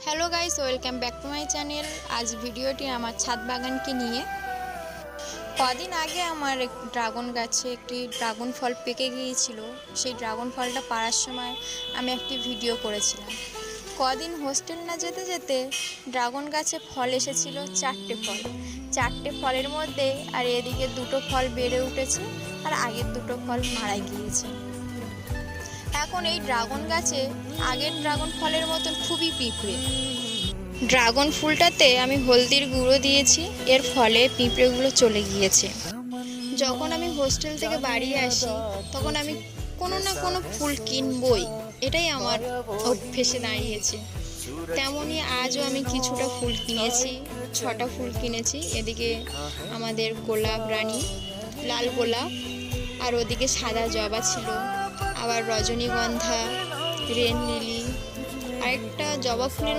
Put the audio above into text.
Hello guys, welcome back to my channel. আজ ভিডিওটি আমার ছাদ বাগানকে নিয়ে। কদিন আগে আমার ড্রাগন গাছে একটি ড্রাগন ফল পেকে গিয়েছিল। সেই ড্রাগন ফলটা পাড়ার সময় আমি একটি ভিডিও করেছিলাম। কদিন হোস্টেল না যেতে যেতে ড্রাগন গাছে ফল এসেছিল, চারটে ফলের মধ্যে আর এদিকে দুটো ফল বেড়ে উঠেছে আর আগের দুটো ফল মারা গিয়েছে। এখন এই ড্রাগন গাছে আগের ড্রাগন ফলের মতন খুবই পিঁপড়ে। ড্রাগন ফুলটাতে আমি হলদির গুঁড়ো দিয়েছি, এর ফলে পিঁপড়েগুলো চলে গিয়েছে। যখন আমি হোস্টেল থেকে বাড়ি আসি তখন আমি কোনো না কোনো ফুল কিনবই, এটাই আমার অভ্যেসে দাঁড়িয়েছে। তেমনই আজও আমি কিছুটা ফুল কিনেছি, 6টা ফুল কিনেছি। এদিকে আমাদের গোলাপ রানী, লাল গোলাপ, আর ওদিকে সাদা জবা ছিল, আবার রজনীগন্ধা, রেন লিলি, আরেকটা জবা ফুলের